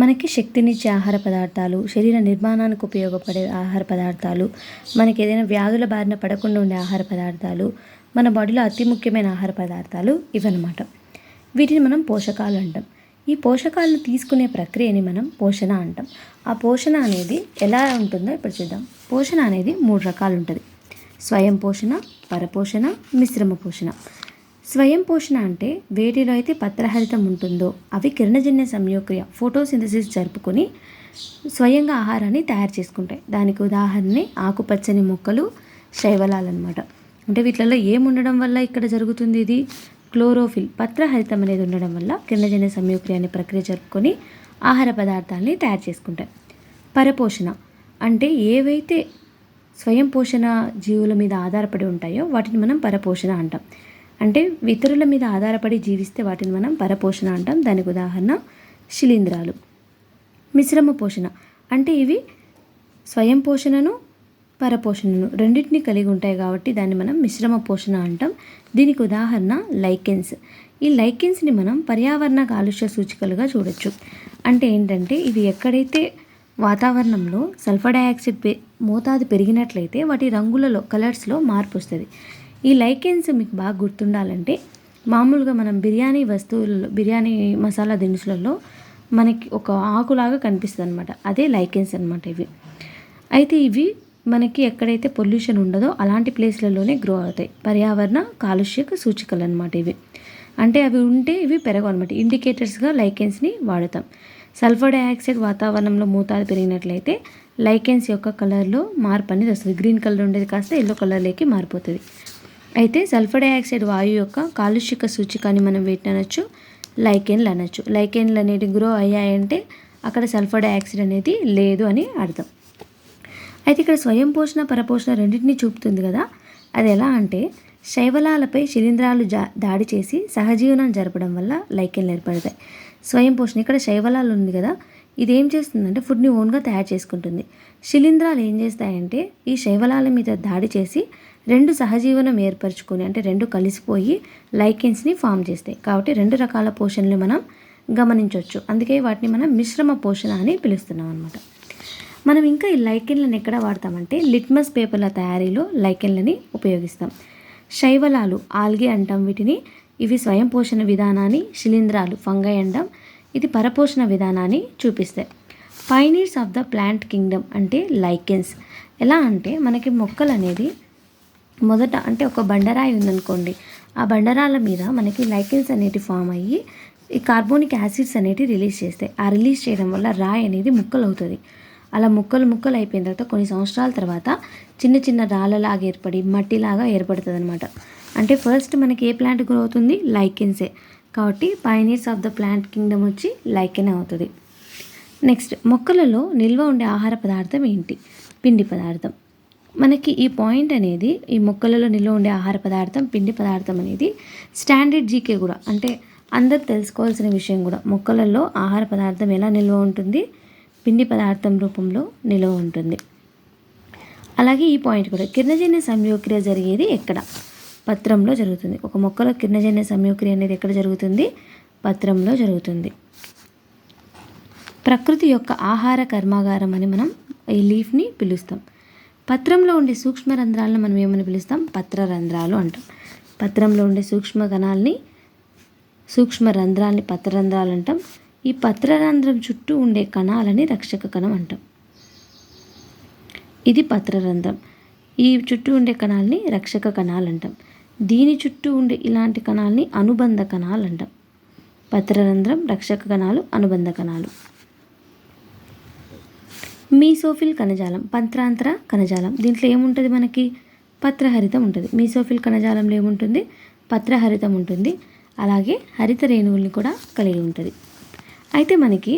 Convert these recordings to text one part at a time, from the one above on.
మనకి శక్తినిచ్చే ఆహార పదార్థాలు, శరీర నిర్మాణానికి ఉపయోగపడే ఆహార పదార్థాలు, మనకి ఏదైనా వ్యాధుల బారిన పడకుండా ఉండే ఆహార పదార్థాలు, మన బాడీలో అతి ముఖ్యమైన ఆహార పదార్థాలు ఇవన్నమాట. వీటిని మనం పోషకాలు అంటాం. ఈ పోషకాలను తీసుకునే ప్రక్రియని మనం పోషణ అంటాం. ఆ పోషణ అనేది ఎలా ఉంటుందో ఇప్పుడు చూద్దాం. పోషణ అనేది 3 రకాలు ఉంటుంది. స్వయం పోషణ, పరపోషణ, మిశ్రమ పోషణ. స్వయం పోషణ అంటే వేటిలో అయితే పత్రహరితం ఉంటుందో అవి కిరణజన్య సంయోక్రియ ఫోటోసింథసిస్ జరుపుకొని స్వయంగా ఆహారాన్ని తయారు చేసుకుంటాయి. దానికి ఉదాహరణే ఆకుపచ్చని మొక్కలు, శైవలాలన్నమాట. అంటే వీటిలలో ఏముండడం వల్ల ఇక్కడ జరుగుతుంది? ఇది క్లోరోఫిల్, పత్రహరితం అనేది ఉండడం వల్ల కిరణజన్య సంయోక్రియ అనే ప్రక్రియ జరుపుకొని ఆహార పదార్థాలని తయారు చేసుకుంటాయి. పరపోషణ అంటే ఏవైతే స్వయం పోషణ జీవుల మీద ఆధారపడి ఉంటాయో వాటిని మనం పరపోషణ అంటాం. అంటే ఇతరుల మీద ఆధారపడి జీవిస్తే వాటిని మనం పరపోషణ అంటాం. దానికి ఉదాహరణ శిలీంధ్రాలు. మిశ్రమ పోషణ అంటే ఇవి స్వయం పోషణను, పరపోషణను రెండింటిని కలిగి ఉంటాయి కాబట్టి దాన్ని మనం మిశ్రమ పోషణ అంటాం. దీనికి ఉదాహరణ లైకెన్స్. ఈ లైకెన్స్ని మనం పర్యావరణ కాలుష్య సూచికలుగా చూడొచ్చు. అంటే ఏంటంటే ఇవి ఎక్కడైతే వాతావరణంలో సల్ఫర్ డయాక్సైడ్ మోతాదు పెరిగినట్లయితే వాటి రంగులలో, కలర్స్లో మార్పు వస్తుంది. ఈ లైకెన్స్ మీకు బాగా గుర్తుండాలంటే మామూలుగా మనం బిర్యానీ వస్తువులలో, బిర్యానీ మసాలా దినుసులలో మనకి ఒక ఆకులాగా కనిపిస్తుంది అనమాట. అదే లైకెన్స్ అనమాట ఇవి. అయితే ఇవి మనకి ఎక్కడైతే పొల్యూషన్ ఉండదో అలాంటి ప్లేస్లలోనే గ్రో అవుతాయి. పర్యావరణ కాలుష్యక సూచికలు అనమాట ఇవి. అంటే అవి ఉంటే ఇవి పెరగవు అనమాట. ఇండికేటర్స్గా లైకెన్స్ని వాడతాం. సల్ఫర్ డయాక్సైడ్ వాతావరణంలో మోతాదు పెరిగినట్లయితే లైకెన్స్ యొక్క కలర్లో మార్పు అనేది వస్తుంది. గ్రీన్ కలర్ ఉండేది కాస్త ఎల్లో కలర్లోకి మారిపోతుంది. అయితే సల్ఫర్ డయాక్సైడ్ వాయువు యొక్క కాలుష్యక సూచికాన్ని మనం వేటిని అనొచ్చు? లైకెన్లు అనొచ్చు. లైకెన్లు అనేవి గ్రో అయ్యాయంటే అక్కడ సల్ఫర్ డయాక్సైడ్ అనేది లేదు అని అర్థం. అయితే ఇక్కడ స్వయం పోషణ, పరపోషణ రెండింటినీ చూపుతుంది కదా. అది ఎలా అంటే శైవలాలపై శిలీంధ్రాలు దాడి చేసి సహజీవనం జరపడం వల్ల లైకెన్లు ఏర్పడతాయి. స్వయం పోషణ ఇక్కడ శైవలాలు ఉంది కదా, ఇది ఏం చేస్తుందంటే ఫుడ్ని ఓన్గా తయారు చేసుకుంటుంది. శిలీంధ్రాలు ఏం చేస్తాయంటే ఈ శైవలాల మీద దాడి చేసి 2 సహజీవనం ఏర్పరచుకొని, అంటే 2 కలిసిపోయి లైకెన్స్ని ఫామ్ చేస్తాయి. కాబట్టి 2 రకాల పోషణలు మనం గమనించవచ్చు. అందుకే వాటిని మనం మిశ్రమ పోషణ అని పిలుస్తున్నాం అనమాట. మనం ఇంకా ఈ లైకెన్లను ఎక్కడ వాడతామంటే లిట్మస్ పేపర్ల తయారీలో లైకెన్లని ఉపయోగిస్తాం. శైవలాలు, ఆల్గే అంటాం వీటిని. ఇవి స్వయం పోషణ విధానాన్ని, శిలీంధ్రాలు, ఫంగై అంటాం. ఇది పరపోషణ విధానాన్ని చూపిస్తాయి. Pioneers of the plant Kingdom అంటే లైకెన్స్. ఎలా అంటే మనకి మొక్కలు అనేది మొదట అంటే ఒక బండరాయి ఉందనుకోండి, ఆ బండరాల మీద మనకి లైకెన్స్ అనేవి ఫామ్ అయ్యి ఈ కార్బోనిక్ యాసిడ్స్ అనేవి రిలీజ్ చేస్తాయి. ఆ రిలీజ్ చేయడం వల్ల రాయి అనేది ముక్కలు అవుతుంది. అలా ముక్కలు అయిపోయిన తర్వాత కొన్ని సంవత్సరాల తర్వాత చిన్న చిన్న రాళ్ళలాగా ఏర్పడి మట్టిలాగా ఏర్పడుతుంది అనమాట. అంటే ఫస్ట్ మనకి ఏ ప్లాంట్ గ్రో అవుతుంది? లైకెన్సే. కాబట్టి pioneers of the plant Kingdom వచ్చి లైకెన్ అవుతుంది. నెక్స్ట్, మొక్కలలో నిల్వ ఉండే ఆహార పదార్థం ఏంటి? పిండి పదార్థం. మనకి ఈ పాయింట్ అనేది, ఈ మొక్కలలో నిల్వ ఉండే ఆహార పదార్థం, పిండి పదార్థం అనేది స్టాండర్డ్ జీకే కూడా, అంటే అందరు తెలుసుకోవాల్సిన విషయం కూడా. మొక్కలలో ఆహార పదార్థం ఎలా నిల్వ ఉంటుంది? పిండి పదార్థం రూపంలో నిల్వ ఉంటుంది. అలాగే ఈ పాయింట్ కూడా, కిరణజన్య సంయోక్రియ జరిగేది ఎక్కడ? పత్రంలో జరుగుతుంది. ఒక మొక్కలో కిరణజన్య సంయోక్రియ అనేది ఎక్కడ జరుగుతుంది? పత్రంలో జరుగుతుంది. ప్రకృతి యొక్క ఆహార కర్మాగారం అని మనం ఈ లీఫ్ని పిలుస్తాం. పత్రంలో ఉండే సూక్ష్మ రంధ్రాలను మనం ఏమని పిలుస్తాం? పత్ర రంధ్రాలు అంటాం. పత్రంలో ఉండే సూక్ష్మ రంధ్రాల్ని పత్రరంధ్రాలు అంటాం. ఈ పత్రరంధ్రం చుట్టూ ఉండే కణాలని రక్షక కణం అంటాం. ఇది పత్రరంధ్రం. ఈ చుట్టూ ఉండే కణాలని రక్షక కణాలు అంటాం. దీని చుట్టూ ఉండే ఇలాంటి కణాలని అనుబంధ కణాలు అంటాం. పత్రరంధ్రం, రక్షక కణాలు, అనుబంధ కణాలు. మీసోఫిల్ కణజాలం, పత్రాంతర కణజాలం. దీంట్లో ఏముంటుంది? మనకి పత్రహరితం ఉంటుంది. మీసోఫిల్ కణజాలంలో ఏముంటుంది? పత్రహరితం ఉంటుంది. అలాగే హరిత రేణువుల్ని కూడా కలిగి ఉంటుంది. అయితే మనకి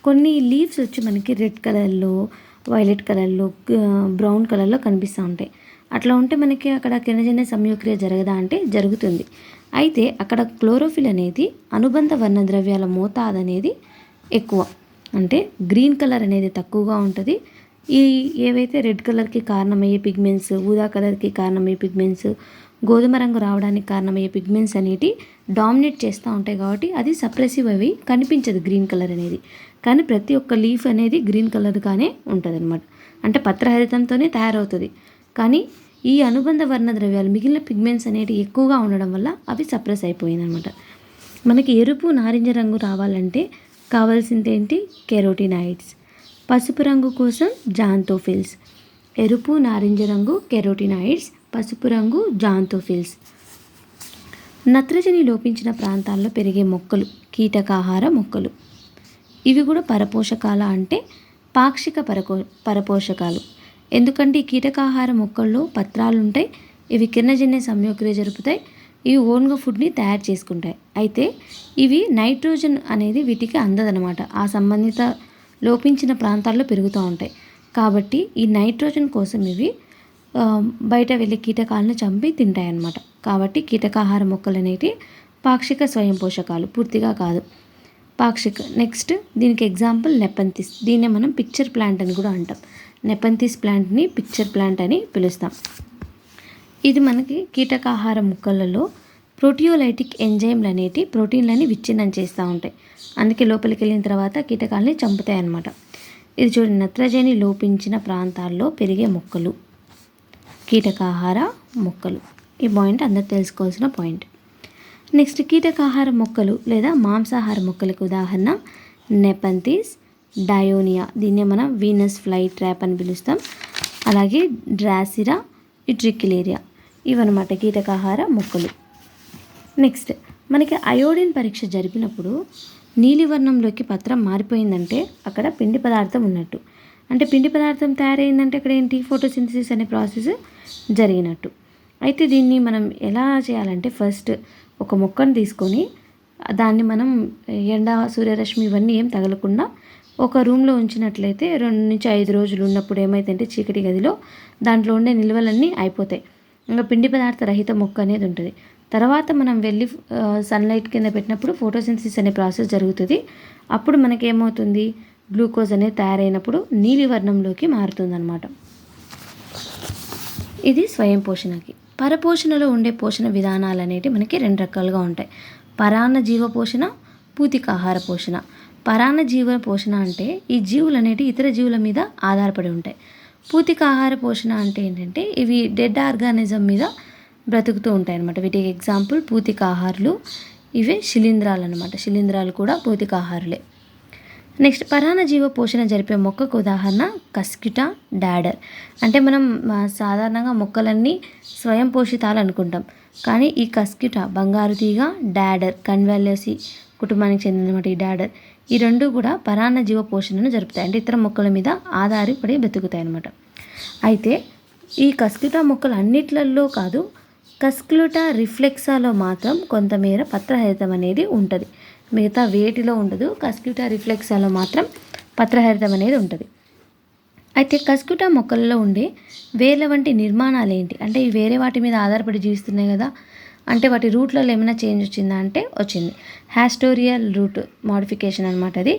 కొన్ని లీవ్స్ వచ్చి మనకి రెడ్ కలర్లో, వైలెట్ కలర్లో, బ్రౌన్ కలర్లో కనిపిస్తూ ఉంటాయి. అట్లా ఉంటే మనకి అక్కడ కిరణజన్య సంయోక్రియ జరగదా అంటే జరుగుతుంది. అయితే అక్కడ క్లోరోఫిల్ అనేది అనుబంధ వర్ణద్రవ్యాల మోతాదు అనేది ఎక్కువ. అంటే గ్రీన్ కలర్ అనేది తక్కువగా ఉంటుంది. ఈ ఏవైతే రెడ్ కలర్కి కారణమయ్యే పిగ్మెంట్స్, ఊదా కలర్కి కారణమయ్యే పిగ్మెంట్స్, గోధుమ రంగు రావడానికి కారణమయ్యే పిగ్మెంట్స్ అనేవి డామినేట్ చేస్తూ ఉంటాయి కాబట్టి అది సప్రెసివ్ అవి కనిపించదు గ్రీన్ కలర్ అనేది. కానీ ప్రతి ఒక్క లీఫ్ అనేది గ్రీన్ కలర్గానే ఉంటుంది అనమాట. అంటే పత్రహరితంతోనే తయారవుతుంది. కానీ ఈ అనుబంధ వర్ణద్రవ్యాలు మిగిలిన పిగ్మెంట్స్ అనేవి ఎక్కువగా ఉండడం వల్ల అవి సప్రెస్ అయిపోయింది అనమాట. మనకి ఎరుపు నారింజ రంగు రావాలంటే కావాల్సింది ఏంటి? కెరోటినాయిడ్స్. పసుపు రంగు కోసం జాంతోఫిల్స్. ఎరుపు నారింజ రంగు కెరోటినాయిడ్స్, పసుపు రంగు జాంతోఫిల్స్. నత్రజని లోపించిన ప్రాంతాల్లో పెరిగే మొక్కలు కీటకాహార మొక్కలు. ఇవి కూడా పరపోషకాల అంటే పాక్షిక పరపోషకాలు. ఎందుకంటే ఈ కీటకాహార మొక్కల్లో పత్రాలు ఉంటాయి. ఇవి కిరణజన్య సంయోక్రియ జరుపుతాయి. ఇవి ఓన్గా ఫుడ్ని తయారు చేసుకుంటాయి. అయితే ఇవి నైట్రోజన్ అనేది వీటికి అందదనమాట. ఆ సంబంధిత లోపించిన ప్రాంతాల్లో పెరుగుతూ ఉంటాయి. కాబట్టి ఈ నైట్రోజన్ కోసం ఇవి బయట వెళ్ళే కీటకాలను చంపి తింటాయి అన్నమాట. కాబట్టి కీటకాహార మొక్కలు అనేవి పాక్షిక స్వయం పోషకాలు, పూర్తిగా కాదు, పాక్షిక. నెక్స్ట్ దీనికి ఎగ్జాంపుల్ నెపంతిస్. దీన్నే మనం పిక్చర్ ప్లాంట్ అని కూడా అంటాం. నెపంతిస్ ప్లాంట్ని పిక్చర్ ప్లాంట్ అని పిలుస్తాం. ఇది మనకి కీటకాహార మొక్కలలో ప్రోటియోలైటిక్ ఎంజైమ్లు అనేవి ప్రోటీన్లని విచ్ఛిన్నం చేస్తూ ఉంటాయి. అందుకే లోపలికి వెళ్ళిన తర్వాత కీటకాలని చంపుతాయి అన్నమాట. ఇది చూడండి, నత్రజని లోపించిన ప్రాంతాల్లో పెరిగే మొక్కలు కీటకాహార మొక్కలు. ఈ పాయింట్ అందరూ తెలుసుకోవాల్సిన పాయింట్. నెక్స్ట్ కీటకాహార మొక్కలు లేదా మాంసాహార మొక్కలకు ఉదాహరణ నెపంతిస్, డయోనియా. దీన్నే మనం వీనస్ ఫ్లై ట్రాప్ అని పిలుస్తాం. అలాగే డ్రాసిరా, ఇట్రిక్యులేరియా. ఇవన్నమాట కీటకాహార మొక్కలు. నెక్స్ట్ మనకి అయోడిన్ పరీక్ష జరిపినప్పుడు నీలివర్ణంలోకి పత్రం మారిపోయిందంటే అక్కడ పిండి పదార్థం ఉన్నట్టు. అంటే పిండి పదార్థం తయారైందంటే అక్కడ ఏంటి? ఫోటోసింథసిస్ అనే ప్రాసెస్ జరిగినట్టు. అయితే దీన్ని మనం ఎలా చేయాలంటే ఫస్ట్ ఒక మొక్కను తీసుకొని దాన్ని మనం ఎండ, సూర్యరశ్మి ఇవన్నీ ఏం తగలకుండా ఒక రూమ్లో ఉంచినట్లయితే 2 నుంచి 5 రోజులు ఉన్నప్పుడు ఏమైతుందంటే చీకటి గదిలో దాంట్లో ఉండే నిల్వలన్నీ అయిపోతాయి. ఇంకా పిండి పదార్థ రహిత మొక్క అనేది ఉంటుంది. తర్వాత మనం వెళ్ళి సన్లైట్ కింద పెట్టినప్పుడు ఫోటోసింథసిస్ అనే ప్రాసెస్ జరుగుతుంది. అప్పుడు మనకేమవుతుంది? గ్లూకోజ్ అనేది తయారైనప్పుడు నీలివర్ణంలోకి మారుతుందన్నమాట. ఇది స్వయం పోషణకి. పరపోషణలో ఉండే పోషణ విధానాలు అనేవి మనకి 2 రకాలుగా ఉంటాయి. పరాన్న జీవ పోషణ, పూతికాహార పోషణ. పరాన్న జీవ పోషణ అంటే ఈ జీవులు అనేవి ఇతర జీవుల మీద ఆధారపడి ఉంటాయి. పూతికాహార పోషణ అంటే ఏంటంటే ఇవి డెడ్ ఆర్గానిజం మీద బ్రతుకుతూ ఉంటాయి అన్నమాట. వీటికి ఎగ్జాంపుల్ పూతికాహారులు. ఇవే శిలీంధ్రాలు అన్నమాట. శిలీంధ్రాలు కూడా పూతికాహారులే. నెక్స్ట్ పరాన్న జీవ పోషణ జరిపే మొక్కకు ఉదాహరణ కస్కిటా, డాడర్. అంటే మనం సాధారణంగా మొక్కలన్నీ స్వయం పోషితాలు అనుకుంటాం. కానీ ఈ కస్కిటా బంగారు తీగ, డాడర్ కన్వాలియాసి కుటుంబానికి చెందినమాట. ఈ డాడర్ ఈ 2 కూడా పరాన్న జీవ పోషణను జరుపుతాయి. అంటే ఇతర మొక్కల మీద ఆధారపడి బతుకుతాయి అన్నమాట. అయితే ఈ కస్కిటా మొక్కలు అన్నిట్లలో కాదు, కస్క్లుటా రిఫ్లెక్సాలో మాత్రం కొంతమేర పత్రహరితం అనేది ఉంటుంది. మిగతా వేటిలో ఉండదు. కస్క్లుటా రిఫ్లెక్సాలో మాత్రం పత్రహరితం అనేది ఉంటుంది. అయితే కస్క్లుటా మొక్కలలో ఉండే వేర్ల వంటి నిర్మాణాలు ఏంటి? అంటే ఈ వేరే వాటి మీద ఆధారపడి జీవిస్తున్నాయి కదా, అంటే వాటి రూట్లలో ఏమైనా చేంజ్ వచ్చిందా అంటే వచ్చింది. హ్యాస్టోరియల్ రూట్ మోడిఫికేషన్ అనమాట అది.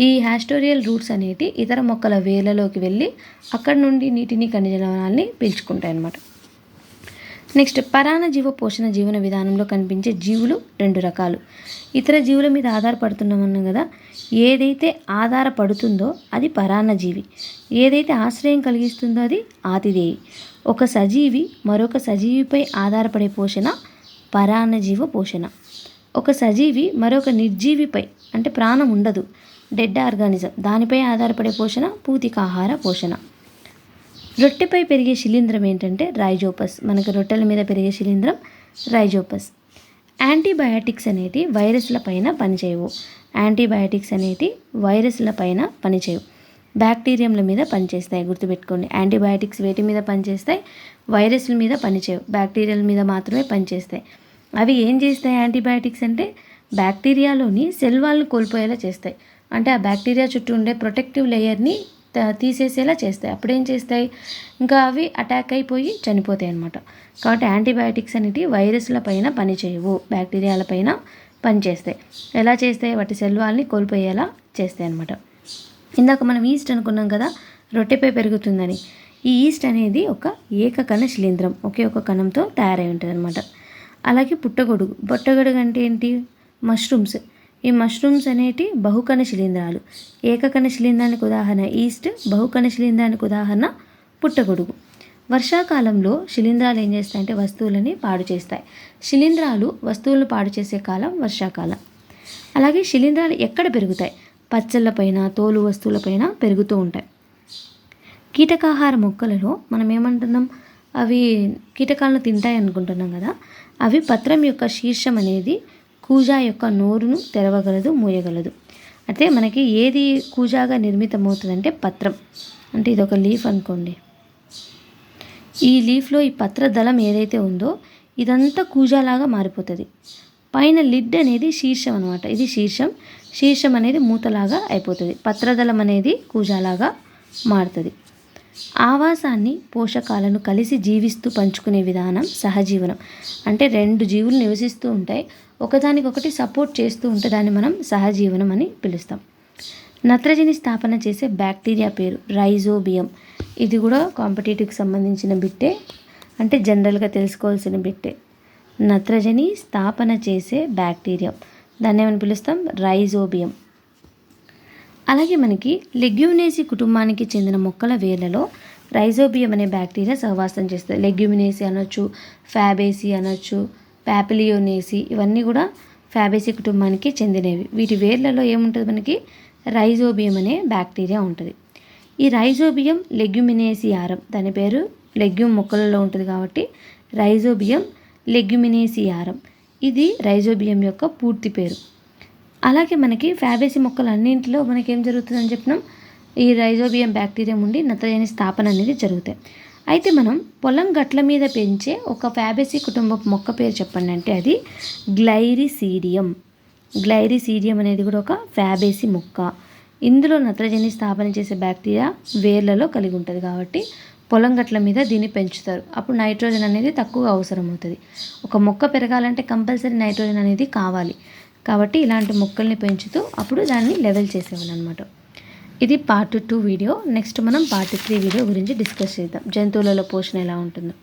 ఈ హ్యాస్టోరియల్ రూట్స్ అనేవి ఇతర మొక్కల వేర్లలోకి వెళ్ళి అక్కడ నుండి నీటిని, ఖనిజ లవణాలని పీల్చుకుంటాయి అన్నమాట. నెక్స్ట్ పరాన్న జీవ పోషణ జీవన విధానంలో కనిపించే జీవులు 2 రకాలు. ఇతర జీవుల మీద ఆధారపడుతున్నామన్నాం కదా, ఏదైతే ఆధారపడుతుందో అది పరాన్న జీవి, ఏదైతే ఆశ్రయం కలిగిస్తుందో అది ఆతిథేయి. ఒక సజీవి మరొక సజీవిపై ఆధారపడే పోషణ పరాన్న జీవ పోషణ. ఒక సజీవి మరొక నిర్జీవిపై, అంటే ప్రాణం ఉండదు, డెడ్ ఆర్గానిజం, దానిపై ఆధారపడే పోషణ పూతికాహార పోషణ. రొట్టెపై పెరిగే శిలీంధ్రం ఏంటంటే రైజోపస్. మనకు రొట్టెల మీద పెరిగే శిలీంధ్రం రైజోపస్. యాంటీబయాటిక్స్ అనేవి వైరస్ల పైన పనిచేయవు. యాంటీబయాటిక్స్ అనేవి వైరస్ల పైన పనిచేయవు, బ్యాక్టీరియంల మీద పనిచేస్తాయి. గుర్తుపెట్టుకోండి, యాంటీబయాటిక్స్ వేటి మీద పనిచేస్తాయి? వైరస్ల మీద పనిచేయవు, బ్యాక్టీరియాల మీద మాత్రమే పనిచేస్తాయి. అవి ఏం చేస్తాయి? యాంటీబయాటిక్స్ అంటే బ్యాక్టీరియాలోని సెల్ వాల్ని కోల్పోయేలా చేస్తాయి. అంటే ఆ బ్యాక్టీరియా చుట్టూ ఉండే ప్రొటెక్టివ్ లేయర్ని తీసేసేలా చేస్తాయి. అప్పుడేం చేస్తాయి? ఇంకా అవి అటాక్ అయిపోయి చనిపోతాయి అన్నమాట. కాబట్టి యాంటీబయాటిక్స్ అనేవి వైరస్ల పైన పనిచేయవు, బ్యాక్టీరియాల పైన పనిచేస్తాయి. ఎలా చేస్తాయి? వాటి సెల్ వాల్ని కోల్పోయేలా చేస్తాయి అన్నమాట. ఇందాక మనం ఈస్ట్ అనుకున్నాం కదా, రొట్టెపై పెరుగుతుందని. ఈ ఈస్ట్ అనేది ఒక ఏకకణ శిలీంధ్రం, ఒకే ఒక కణంతో తయారై ఉంటుంది అనమాట. అలాగే పుట్టగొడుగు అంటే ఏంటి? మష్రూమ్స్. ఈ మష్రూమ్స్ అనేటి బహుకణ శిలీంధ్రాలు. ఏకకణ శిలీంధ్రానికి ఉదాహరణ ఈస్ట్, బహుకణ శిలీంధ్రానికి ఉదాహరణ పుట్టగొడుగు. వర్షాకాలంలో శిలీంధ్రాలు ఏం చేస్తాయంటే వస్తువులని పాడు చేస్తాయి. శిలీంధ్రాలు వస్తువులను పాడు చేసే కాలం వర్షాకాలం. అలాగే శిలీంధ్రాలు ఎక్కడ పెరుగుతాయి? పచ్చళ్ళపైన, తోలు వస్తువులపైన పెరుగుతూ ఉంటాయి. కీటకాహార మొక్కలలో మనం ఏమంటున్నాం? అవి కీటకాలను తింటాయి అనుకుంటున్నాం కదా. అవి పత్రం యొక్క శీర్షం అనేది కూజా యొక్క నోరును తెరవగలదు, మూయగలదు. అయితే మనకి ఏది కూజాగా నిర్మితమవుతుందంటే పత్రం. అంటే ఇది ఒక లీఫ్ అనుకోండి. ఈ లీఫ్లో ఈ పత్ర దళం ఏదైతే ఉందో ఇదంతా కూజాలాగా మారిపోతుంది. పైన లిడ్ అనేది శీర్షం అనమాట. ఇది శీర్షం అనేది మూతలాగా అయిపోతుంది. పత్రదళం అనేది కూజాలాగా మారుతుంది. ఆవాసాన్ని, పోషకాలను కలిసి జీవిస్తూ పంచుకునే విధానం సహజీవనం. అంటే రెండు జీవులు నివసిస్తూ ఉంటాయి, ఒకదానికొకటి సపోర్ట్ చేస్తూ ఉంటే దాన్ని మనం సహజీవనం అని పిలుస్తాం. నత్రజని స్థాపన చేసే బ్యాక్టీరియా పేరు రైజోబియం. ఇది కూడా కాంపిటేటివ్కి సంబంధించిన బిట్టే, అంటే జనరల్గా తెలుసుకోవాల్సిన బిట్టే. నత్రజని స్థాపన చేసే బ్యాక్టీరియా, దాన్ని ఏమని పిలుస్తాం? రైజోబియం. అలాగే మనకి లెగ్యూమినేసి కుటుంబానికి చెందిన మొక్కల వేర్లలో రైజోబియం అనే బ్యాక్టీరియా సహవాసం చేస్తుంది. లెగ్యూమినేసి అనొచ్చు, ఫ్యాబేసి అనొచ్చు, ప్యాపిలియోనేసి, ఇవన్నీ కూడా ఫ్యాబేసి కుటుంబానికి చెందినవి. వీటి వేర్లలో ఏముంటుంది? మనకి రైజోబియం అనే బ్యాక్టీరియా ఉంటుంది. ఈ రైజోబియం లెగ్యూమినేసియారం, దాని పేరు లెగ్యూమ్ మొక్కలలో ఉంటుంది కాబట్టి రైజోబియం లెగ్యూమినేసియారం. ఇది రైజోబియం యొక్క పూర్తి పేరు. అలాగే మనకి ఫ్యాబేసి మొక్కలు అన్నింటిలో మనకి ఏం జరుగుతుందని చెప్పినాం? ఈ రైజోబియం బ్యాక్టీరియా ఉండి నత్రజని స్థాపన అనేది జరుగుతాయి. అయితే మనం పొలం గట్ల మీద పెంచే ఒక ఫ్యాబేసి కుటుంబ మొక్క పేరు చెప్పండి అంటే అది గ్లైరిసీడియం. గ్లైరిసీడియం అనేది కూడా ఒక ఫ్యాబేసి మొక్క. ఇందులో నత్రజని స్థాపన చేసే బ్యాక్టీరియా వేర్లలో కలిగి ఉంటుంది కాబట్టి పొలం గట్ల మీద దీన్ని పెంచుతారు. అప్పుడు నైట్రోజన్ అనేది తక్కువగా అవసరం అవుతుంది. ఒక మొక్క పెరగాలంటే కంపల్సరీ నైట్రోజన్ అనేది కావాలి కాబట్టి ఇలాంటి మొక్కల్ని పెంచుతూ అప్పుడు దాన్ని లెవెల్ చేసేవాళ్ళు అనమాట. ఇది పార్ట్ 2 వీడియో. నెక్స్ట్ మనం పార్ట్ 3 వీడియో గురించి డిస్కస్ చేద్దాం, జంతువులలో పోషణ ఎలా ఉంటుందో.